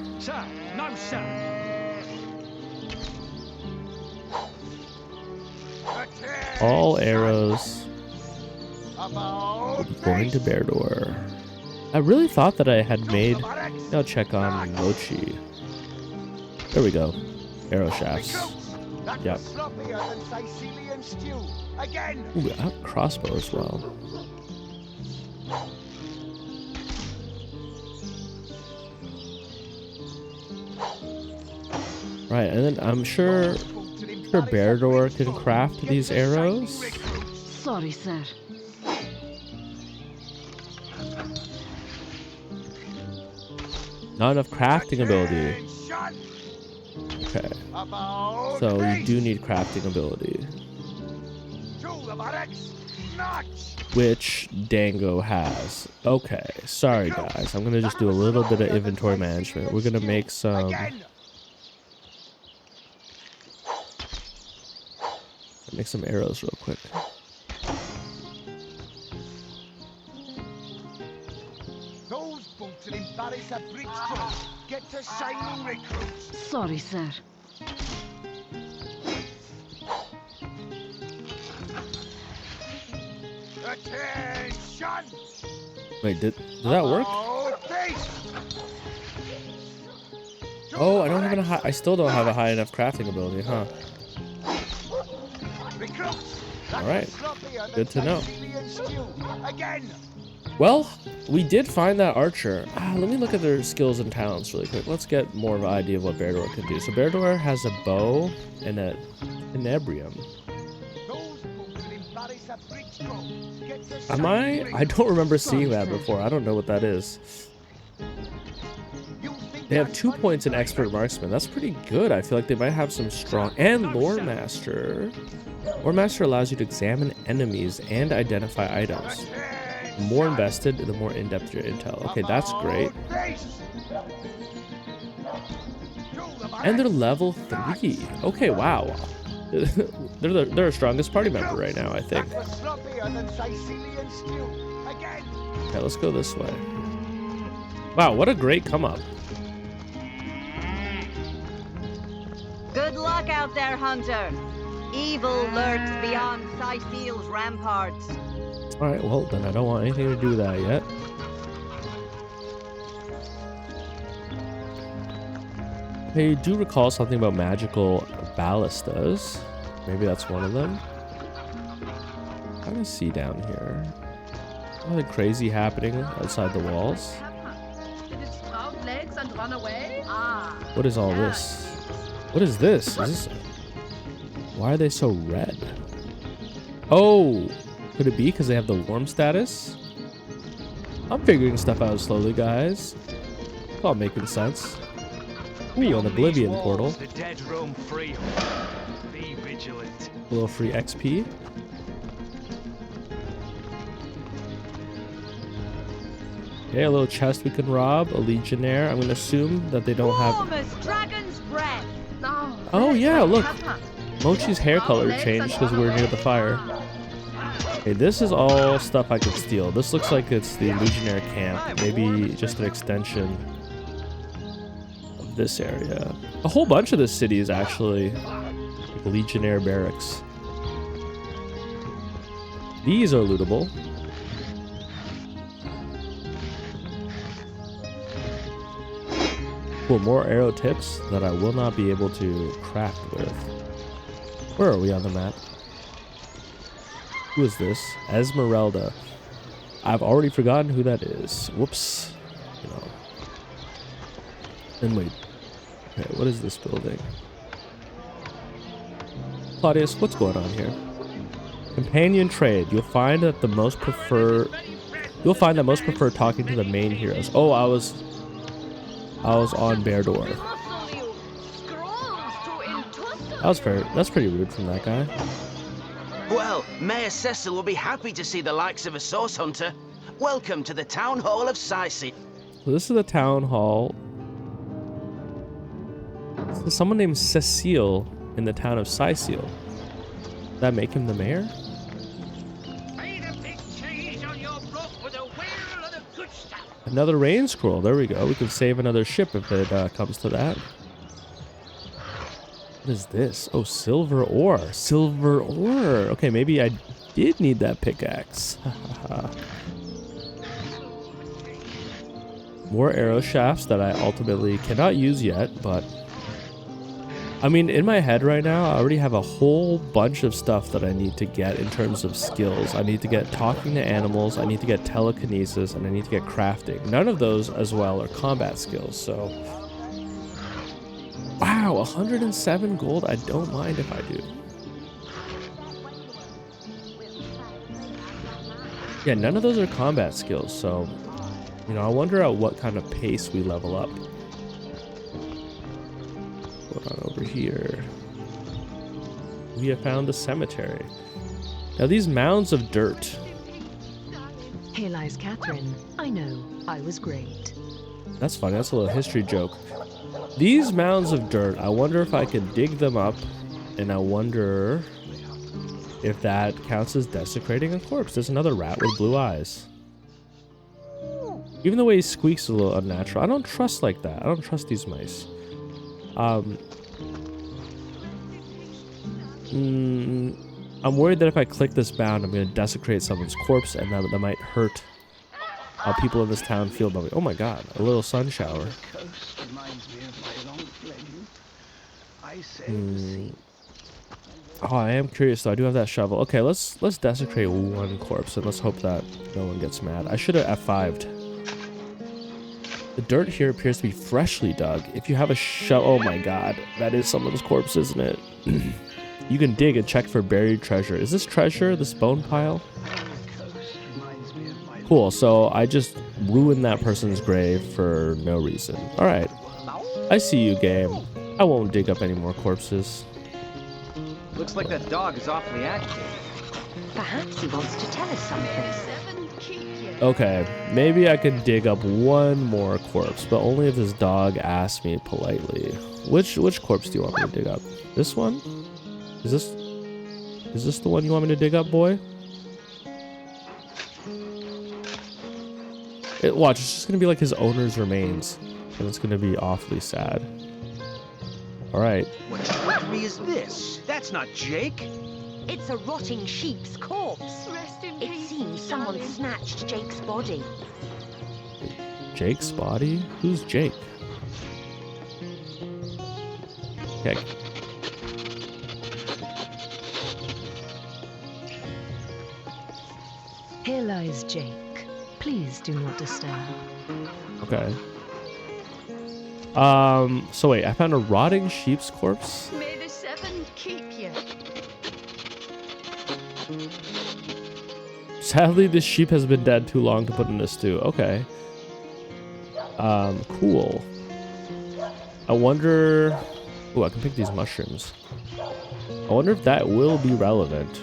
All arrows will be going to Beardor. I really thought that I had made... I'll check on Mochi. There we go. Arrow shafts. Yep. Ooh, I have a crossbow as well. Right, and then I'm sure Beardor can craft these arrows. Sorry, sir. Not enough crafting ability. Okay. So you do need crafting ability. Which Dango has. Okay. Sorry, guys. I'm going to just do a little bit of inventory management. We're going to make some... Make some arrows real quick. Get to shining recruits. Sorry, sir. Attention! Wait, did that work? Oh, I don't have enough. I still don't have a high enough crafting ability, huh? All right, good to know. Well, we did find that archer. Let me look at their skills and talents really quick. Let's get more of an idea of what Beardor can do. So Beardor has a bow and a inebrium. I don't remember seeing that before. I don't know what that is. They have 2 points in expert marksman. That's pretty good. I feel like they might have some strong... And lore master. Lore master allows you to examine enemies and identify items. The more invested, the more in-depth your intel. Okay, that's great. And they're level 3. Okay, wow. they're our strongest party member right now, I think. Okay, let's go this way. Wow, what a great come up. Good luck out there, Hunter. Evil lurks beyond Cyseal's ramparts. Alright, well, then I don't want anything to do with that yet. I do recall something about magical ballistas. Maybe that's one of them. What do I see down here? Something crazy happening outside the walls. Did it sprout legs and run away? What is all this? What is this? Is this... Why are they so red? Oh, could it be because they have the warm status? I'm figuring stuff out slowly, guys. It's all making sense. Ooh, an Oblivion portal. The dead roam free. Be vigilant. A little free XP. Okay, a little chest we can rob. A Legionnaire. I'm going to assume that they don't have... Warm as dragon's breath. Oh, yeah, look. Mochi's hair color changed because we were near the fire. Okay, this is all stuff I could steal. This looks like it's the Legionnaire camp. Maybe just an extension of this area. A whole bunch of this city is actually like Legionnaire barracks. These are lootable. Cool, more arrow tips that I will not be able to craft with. Where are we on the map? Who is this? Esmeralda. I've already forgotten who that is. Whoops. You know. And wait. Okay, what is this building? Claudius, what's going on here? Companion trade. You'll find that most prefer talking to the main heroes. Oh, I was on Bear Door. That's pretty rude from that guy. Well, Mayor Cecil will be happy to see the likes of a source hunter. Welcome to the Town Hall of Cyseal. So this is the town hall. There's someone named Cyseal in the town of Cyseal. Does that make him the mayor? Another rain scroll. There we go. We can save another ship if it comes to that. What is this? Oh, silver ore. Silver ore. Okay, maybe I did need that pickaxe. More arrow shafts that I ultimately cannot use yet, but... I mean, in my head right now, I already have a whole bunch of stuff that I need to get in terms of skills. I need to get talking to animals, I need to get telekinesis, and I need to get crafting. None of those as well are combat skills, so... Wow, 107 gold. I don't mind if I do. Yeah, none of those are combat skills, so... You know, I wonder at what kind of pace we level up. Going on over here. We have found the cemetery. Now these mounds of dirt. Here lies Catherine. I know, I was great. That's funny, that's a little history joke. These mounds of dirt, I wonder if I can dig them up, and I wonder if that counts as desecrating a corpse. There's another rat with blue eyes. Even the way he squeaks is a little unnatural. I don't trust like that. I don't trust these mice. I'm worried that if I click this bound, I'm going to desecrate someone's corpse, and that might hurt how people in this town feel about me. Oh my god, a little sun shower. Oh, I am curious though. I do have that shovel. Okay, let's desecrate one corpse, and let's hope that no one gets mad. I should have F5'd. The dirt here appears to be freshly dug. If you have a shovel... Oh my god, that is someone's corpse, isn't it? You can dig and check for buried treasure. Is this treasure? This bone pile? Cool, so I just ruined that person's grave for no reason. Alright. I see you, game. I won't dig up any more corpses. Looks like that dog is awfully active. Perhaps he wants to tell us something. Okay, maybe I can dig up one more corpse, but only if this dog asks me politely. Which corpse do you want me to dig up? This one? Is this the one you want me to dig up, boy? Watch, it's just gonna be like his owner's remains, and it's gonna be awfully sad. All right. What trickery is this? That's not Jake. It's a rotting sheep's corpse. It seems someone snatched Jake's body. Jake's body? Who's Jake? Okay. Here lies Jake. Please do not disturb. Okay. So wait, I found a rotting sheep's corpse? May the seven keep you. Sadly, this sheep has been dead too long to put in a stew. Okay. Cool. I wonder... Ooh, I can pick these mushrooms. I wonder if that will be relevant.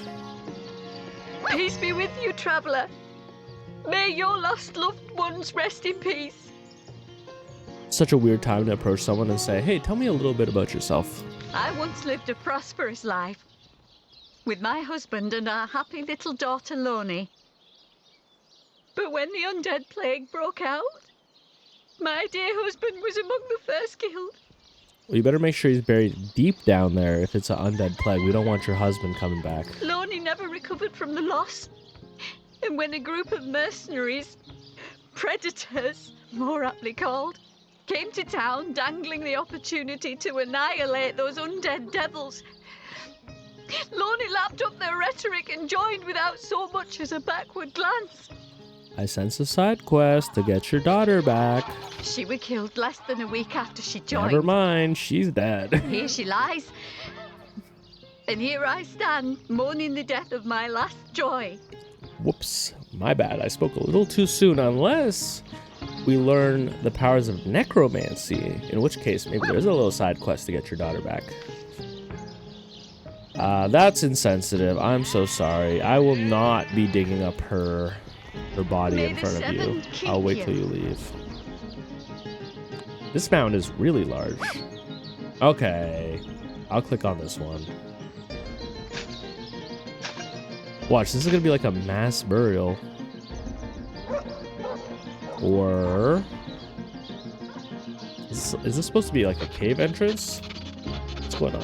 Peace be with you, traveller. May your lost loved ones rest in peace. Such a weird time to approach someone and say, hey, tell me a little bit about yourself. I once lived a prosperous life with my husband and our happy little daughter, Loni. But when the undead plague broke out, my dear husband was among the first killed. Well, you better make sure he's buried deep down there if it's an undead plague. We don't want your husband coming back. Loni never recovered from the loss. And when a group of mercenaries, predators, more aptly called, came to town dangling the opportunity to annihilate those undead devils, Loni lapped up their rhetoric and joined without so much as a backward glance. I sense a side quest to get your daughter back. She was killed less than a week after she joined. Never mind, she's dead. Here she lies. And here I stand, mourning the death of my last joy. Whoops, my bad. I spoke a little too soon, unless we learn the powers of necromancy, in which case maybe there's a little side quest to get your daughter back. That's insensitive. I'm so sorry. I will not be digging up her body in front of you. I'll wait till you leave. This mound is really large. Okay, I'll click on this one. Watch, this is gonna be like a mass burial. Or is this supposed to be like a cave entrance? What's going on?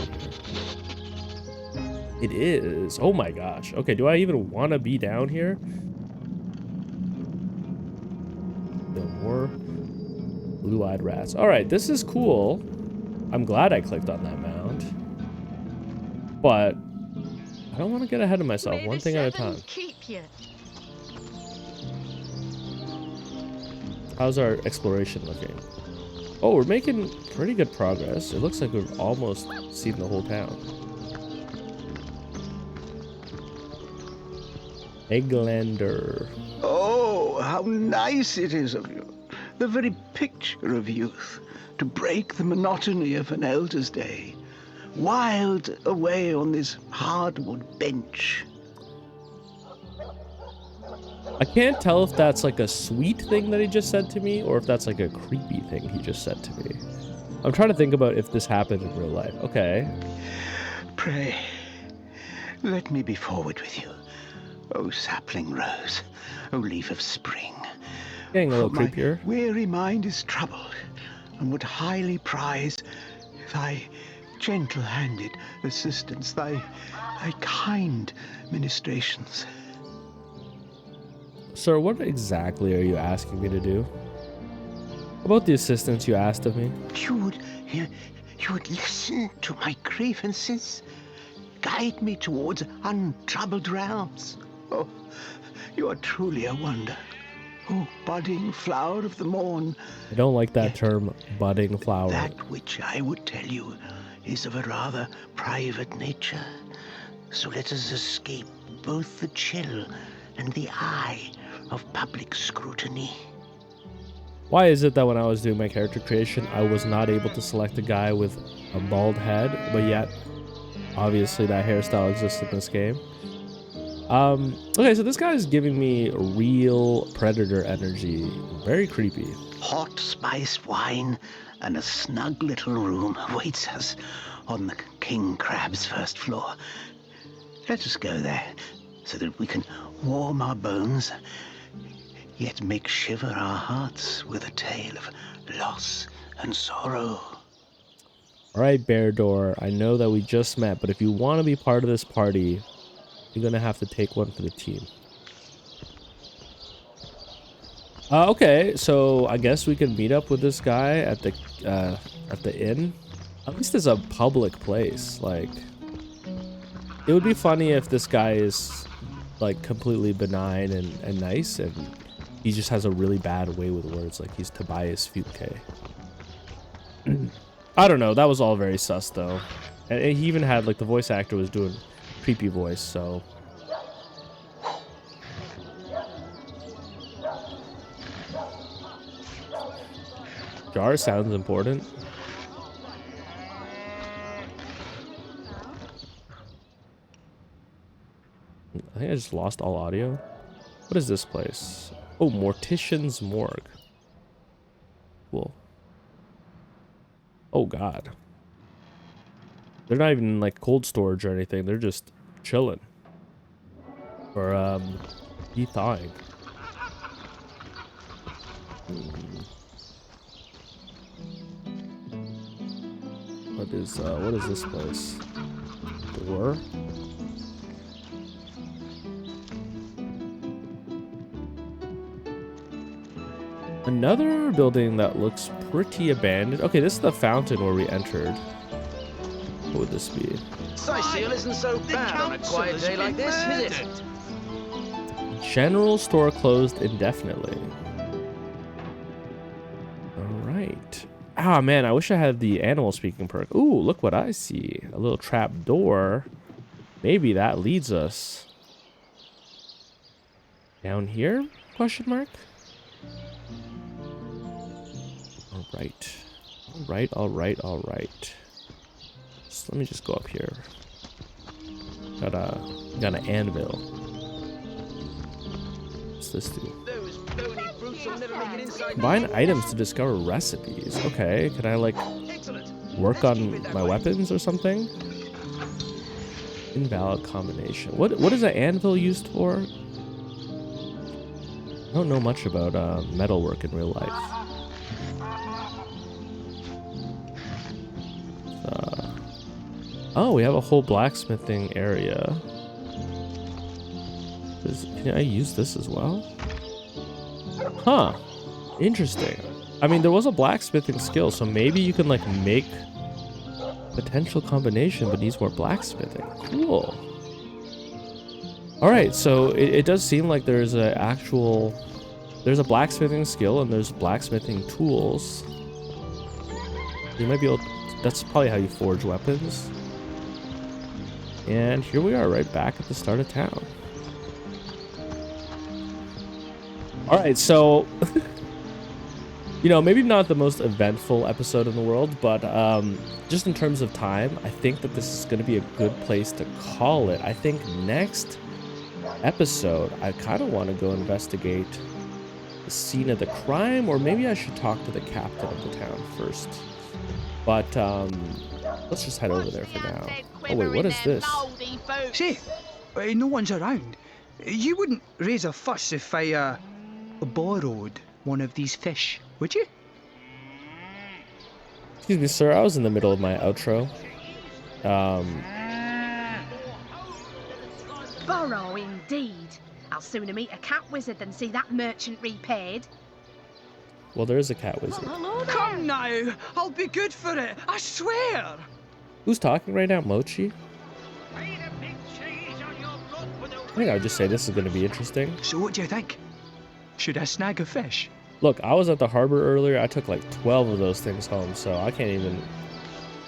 It is. Oh my gosh. Okay, do I even want to be down here? No more blue-eyed rats. All right, this is cool. I'm glad I clicked on that mound. But I don't want to get ahead of myself. One thing at a time. Keep you. How's our exploration looking? Oh, we're making pretty good progress. It looks like we've almost seen the whole town. Egglander. Oh, how nice it is of you. The very picture of youth, to break the monotony of an elder's day. Wild away on this hardwood bench. I can't tell if that's like a sweet thing that he just said to me, or if that's like a creepy thing he just said to me. I'm trying to think about if this happened in real life. Okay. Pray, let me be forward with you. Oh, sapling rose, oh, leaf of spring. Getting a little creepier. My weary mind is troubled, and would highly prize thy gentle-handed assistance, thy kind ministrations. Sir, what exactly are you asking me to do? About the assistance you asked of me? You would listen to my grievances, guide me towards untroubled realms. Oh, you are truly a wonder. Oh, budding flower of the morn. I don't like that term, budding flower. That which I would tell you is of a rather private nature. So let us escape both the chill and the eye of public scrutiny. Why is it that when I was doing my character creation, I was not able to select a guy with a bald head, but yet, obviously that hairstyle exists in this game? Okay, so this guy is giving me real predator energy. Very creepy. Hot spiced wine and a snug little room awaits us on the king crab's first floor. Let us go there so that we can warm our bones, yet make shiver our hearts with a tale of loss and sorrow. All right, Bear Door, I know that we just met, but if you want to be part of this party, you're gonna have to take one for the team. Okay, so I guess we can meet up with this guy at the inn. At least it's a public place. Like, it would be funny if this guy is like completely benign and nice, and he just has a really bad way with words, like he's Tobias Futke. I don't know. That was all very sus though, and he even had like the voice actor was doing creepy voice, so Jar sounds important. I think I just lost all audio. What is this place? Oh, Mortician's Morgue. Cool. Oh god. They're not even in, like, cold storage or anything. They're just chilling. Or de-thawing. What is this place? Door? Another building that looks pretty abandoned. Okay, this is the fountain where we entered. What would this be? Cyseal isn't so bad on a quiet day like this, is it? General store closed indefinitely. Alright. Ah, man, I wish I had the animal speaking perk. Ooh, look what I see. A little trap door. Maybe that leads us down here? Question mark? Alright. So let me just go up here. Got an anvil. What's this do? Combine items to discover recipes. Okay, can I like work on my weapons or something? Invalid combination. What is an anvil used for? I don't know much about metalwork in real life. Oh, we have a whole blacksmithing area. Can I use this as well? Huh. Interesting. I mean, there was a blacksmithing skill, so maybe you can like make potential combination, but needs more blacksmithing. Cool. All right, so it does seem like there's a blacksmithing skill and there's blacksmithing tools. You might be able. That's probably how you forge weapons. And here we are, right back at the start of town. All right, so you know, maybe not the most eventful episode in the world, but just in terms of time, I think that this is going to be a good place to call it. I think next episode, I kind of want to go investigate the scene of the crime, or maybe I should talk to the captain of the town first. But let's just head over there for now. Oh wait, what is this? Say, no one's around. You wouldn't raise a fuss if I borrowed one of these fish, would you? Excuse me, sir. I was in the middle of my outro. Borrow indeed. I'll sooner meet a cat wizard than see that merchant repaid. Well, there is a cat wizard. Come now, I'll be good for it, I swear. Who's talking right now, Mochi? I think I would just say this is going to be interesting. So what do you think? Should I snag a fish? Look, I was at the harbor earlier. I took like 12 of those things home, so I can't even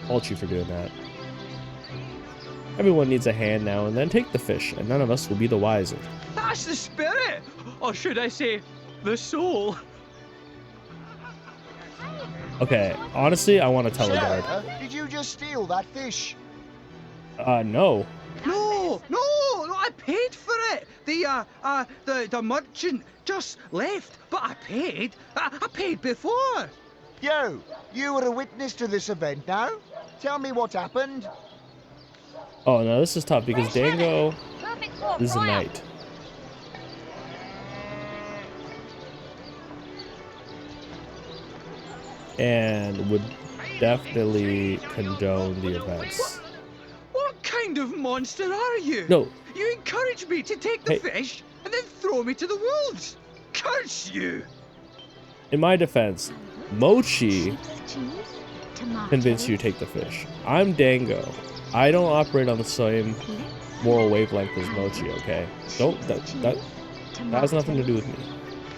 fault you for doing that. Everyone needs a hand now and then. Take the fish, and none of us will be the wiser. That's the spirit! Or should I say, the soul? Okay, honestly, I want to tell a guard. Did you just steal that fish? No. No, I paid for it. The merchant just left, but I paid. I paid before. You were a witness to this event now? Tell me what happened. Oh no, this is tough because Dango is a knight. And would definitely condone the events. What kind of monster are you? No. You encouraged me to take the fish and then throw me to the wolves. Curse you! In my defense, Mochi convinced you to take the fish. I'm Dango. I don't operate on the same moral wavelength as Mochi, okay? That has nothing to do with me.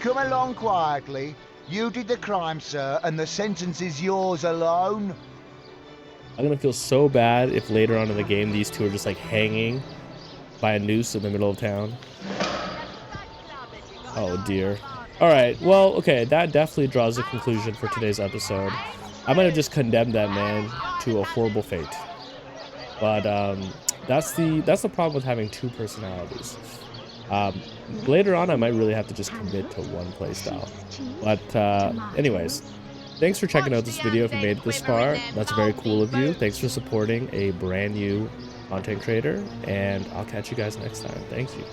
Come along quietly. You did the crime, sir, and the sentence is yours alone. I'm gonna feel so bad if later on in the game these two are just like hanging by a noose in the middle of town. Oh dear. Alright, well, okay, that definitely draws a conclusion for today's episode. I might have just condemned that man to a horrible fate. But that's the problem with having two personalities. Later on, I might really have to just commit to one playstyle. But anyways, thanks for checking out this video. If you made it this far, that's very cool of you. Thanks for supporting a brand new content creator, and I'll catch you guys next time. Thank you.